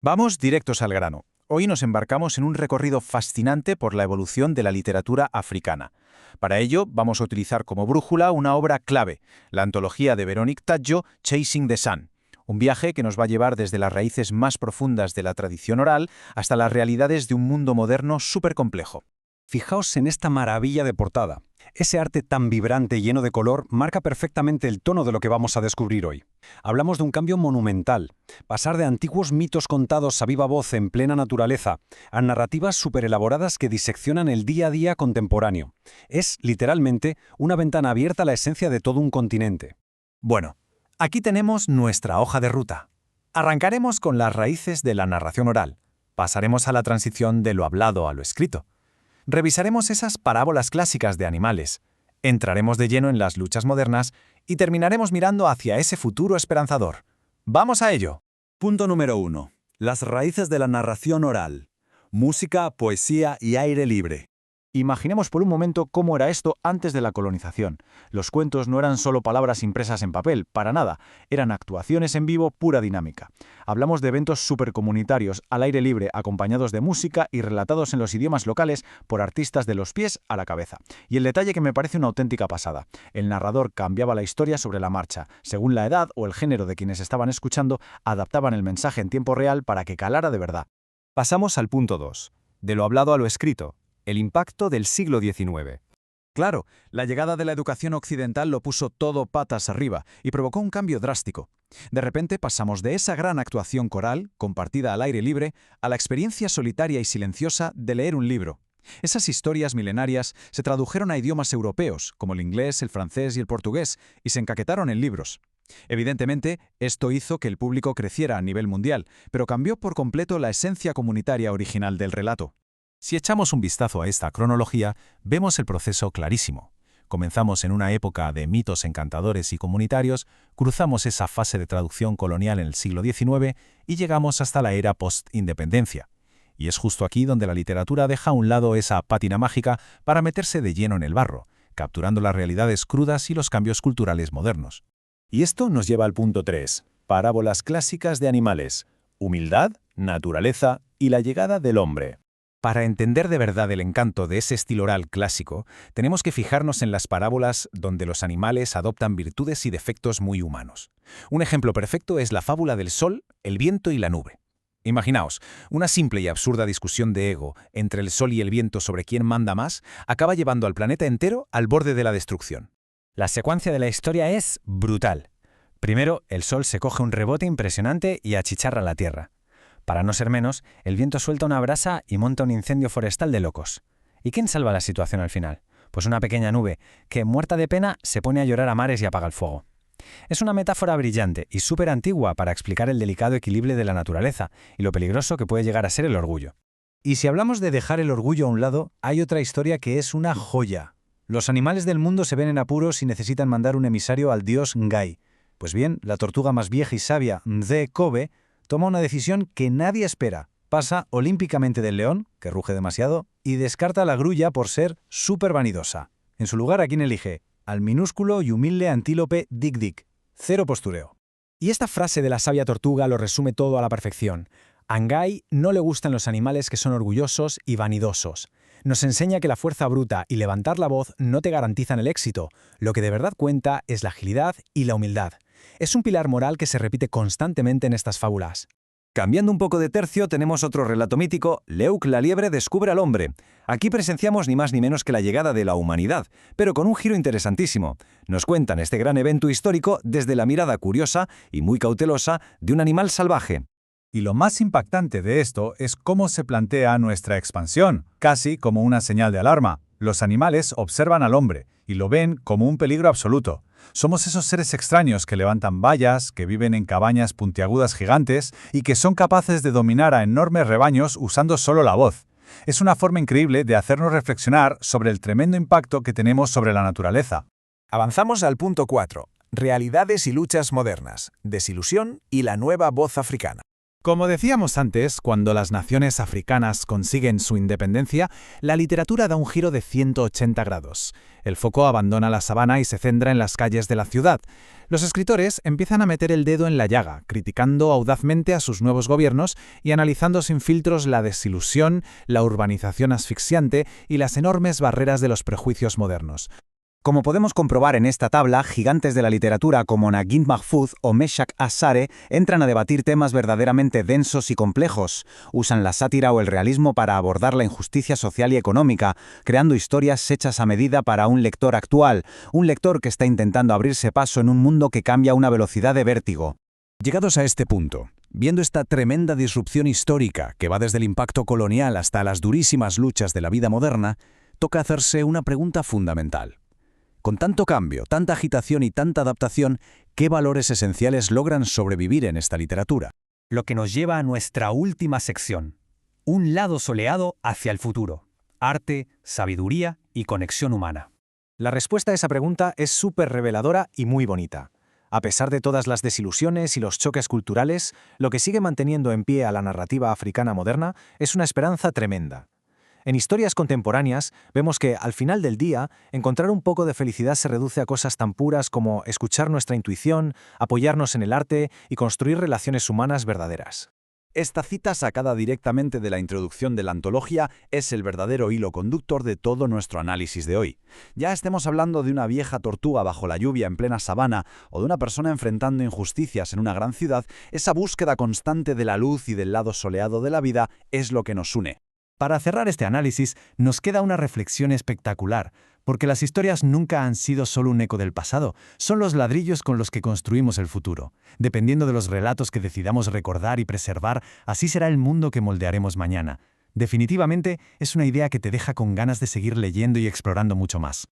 Vamos directos al grano. Hoy nos embarcamos en un recorrido fascinante por la evolución de la literatura africana. Para ello, vamos a utilizar como brújula una obra clave, la antología de Véronique Tadjo, Chasing the Sun. Un viaje que nos va a llevar desde las raíces más profundas de la tradición oral hasta las realidades de un mundo moderno súper complejo. Fijaos en esta maravilla de portada. Ese arte tan vibrante y lleno de color marca perfectamente el tono de lo que vamos a descubrir hoy. Hablamos de un cambio monumental, pasar de antiguos mitos contados a viva voz en plena naturaleza a narrativas superelaboradas que diseccionan el día a día contemporáneo. Es, literalmente, una ventana abierta a la esencia de todo un continente. Bueno, aquí tenemos nuestra hoja de ruta. Arrancaremos con las raíces de la narración oral. Pasaremos a la transición de lo hablado a lo escrito. Revisaremos esas parábolas clásicas de animales, entraremos de lleno en las luchas modernas y terminaremos mirando hacia ese futuro esperanzador. ¡Vamos a ello! Punto número 1. Las raíces de la narración oral. Música, poesía y aire libre. Imaginemos por un momento cómo era esto antes de la colonización. Los cuentos no eran solo palabras impresas en papel, para nada, eran actuaciones en vivo, pura dinámica. Hablamos de eventos supercomunitarios, al aire libre, acompañados de música y relatados en los idiomas locales por artistas de los pies a la cabeza. Y el detalle que me parece una auténtica pasada. El narrador cambiaba la historia sobre la marcha. Según la edad o el género de quienes estaban escuchando, adaptaban el mensaje en tiempo real para que calara de verdad. Pasamos al punto 2. De lo hablado a lo escrito. El impacto del siglo XIX. Claro, la llegada de la educación occidental lo puso todo patas arriba y provocó un cambio drástico. De repente pasamos de esa gran actuación coral, compartida al aire libre, a la experiencia solitaria y silenciosa de leer un libro. Esas historias milenarias se tradujeron a idiomas europeos, como el inglés, el francés y el portugués, y se encaquetaron en libros. Evidentemente, esto hizo que el público creciera a nivel mundial, pero cambió por completo la esencia comunitaria original del relato. Si echamos un vistazo a esta cronología, vemos el proceso clarísimo. Comenzamos en una época de mitos encantadores y comunitarios, cruzamos esa fase de traducción colonial en el siglo XIX y llegamos hasta la era post-independencia. Y es justo aquí donde la literatura deja a un lado esa pátina mágica para meterse de lleno en el barro, capturando las realidades crudas y los cambios culturales modernos. Y esto nos lleva al punto 3, parábolas clásicas de animales, humildad, naturaleza y la llegada del hombre. Para entender de verdad el encanto de ese estilo oral clásico, tenemos que fijarnos en las parábolas donde los animales adoptan virtudes y defectos muy humanos. Un ejemplo perfecto es la fábula del sol, el viento y la nube. Imaginaos, una simple y absurda discusión de ego entre el sol y el viento sobre quién manda más acaba llevando al planeta entero al borde de la destrucción. La secuencia de la historia es brutal. Primero, el sol se coge un rebote impresionante y achicharra la tierra. Para no ser menos, el viento suelta una brasa y monta un incendio forestal de locos. ¿Y quién salva la situación al final? Pues una pequeña nube, que, muerta de pena, se pone a llorar a mares y apaga el fuego. Es una metáfora brillante y súper antigua para explicar el delicado equilibrio de la naturaleza y lo peligroso que puede llegar a ser el orgullo. Y si hablamos de dejar el orgullo a un lado, hay otra historia que es una joya. Los animales del mundo se ven en apuros y necesitan mandar un emisario al dios Ngai. Pues bien, la tortuga más vieja y sabia, Nze Kobe, toma una decisión que nadie espera. Pasa olímpicamente del león, que ruge demasiado, y descarta a la grulla por ser súper vanidosa. En su lugar, ¿a quién elige? Al minúsculo y humilde antílope Dik Dik. Cero postureo. Y esta frase de la sabia tortuga lo resume todo a la perfección. A Ngai no le gustan los animales que son orgullosos y vanidosos. Nos enseña que la fuerza bruta y levantar la voz no te garantizan el éxito. Lo que de verdad cuenta es la agilidad y la humildad. Es un pilar moral que se repite constantemente en estas fábulas. Cambiando un poco de tercio, tenemos otro relato mítico, Leuk la liebre descubre al hombre. Aquí presenciamos ni más ni menos que la llegada de la humanidad, pero con un giro interesantísimo. Nos cuentan este gran evento histórico desde la mirada curiosa y muy cautelosa de un animal salvaje. Y lo más impactante de esto es cómo se plantea nuestra expansión, casi como una señal de alarma. Los animales observan al hombre y lo ven como un peligro absoluto. Somos esos seres extraños que levantan vallas, que viven en cabañas puntiagudas gigantes y que son capaces de dominar a enormes rebaños usando solo la voz. Es una forma increíble de hacernos reflexionar sobre el tremendo impacto que tenemos sobre la naturaleza. Avanzamos al punto 4. Realidades y luchas modernas, desilusión y la nueva voz africana. Como decíamos antes, cuando las naciones africanas consiguen su independencia, la literatura da un giro de 180 grados. El foco abandona la sabana y se centra en las calles de la ciudad. Los escritores empiezan a meter el dedo en la llaga, criticando audazmente a sus nuevos gobiernos y analizando sin filtros la desilusión, la urbanización asfixiante y las enormes barreras de los prejuicios modernos. Como podemos comprobar en esta tabla, gigantes de la literatura como Naguib Mahfouz o Meshach Asare entran a debatir temas verdaderamente densos y complejos. Usan la sátira o el realismo para abordar la injusticia social y económica, creando historias hechas a medida para un lector actual, un lector que está intentando abrirse paso en un mundo que cambia a una velocidad de vértigo. Llegados a este punto, viendo esta tremenda disrupción histórica que va desde el impacto colonial hasta las durísimas luchas de la vida moderna, toca hacerse una pregunta fundamental. Con tanto cambio, tanta agitación y tanta adaptación, ¿qué valores esenciales logran sobrevivir en esta literatura? Lo que nos lleva a nuestra última sección. Un lado soleado hacia el futuro. Arte, sabiduría y conexión humana. La respuesta a esa pregunta es súper reveladora y muy bonita. A pesar de todas las desilusiones y los choques culturales, lo que sigue manteniendo en pie a la narrativa africana moderna es una esperanza tremenda. En historias contemporáneas, vemos que, al final del día, encontrar un poco de felicidad se reduce a cosas tan puras como escuchar nuestra intuición, apoyarnos en el arte y construir relaciones humanas verdaderas. Esta cita, sacada directamente de la introducción de la antología, es el verdadero hilo conductor de todo nuestro análisis de hoy. Ya estemos hablando de una vieja tortuga bajo la lluvia en plena sabana o de una persona enfrentando injusticias en una gran ciudad, esa búsqueda constante de la luz y del lado soleado de la vida es lo que nos une. Para cerrar este análisis, nos queda una reflexión espectacular, porque las historias nunca han sido solo un eco del pasado, son los ladrillos con los que construimos el futuro. Dependiendo de los relatos que decidamos recordar y preservar, así será el mundo que moldearemos mañana. Definitivamente, es una idea que te deja con ganas de seguir leyendo y explorando mucho más.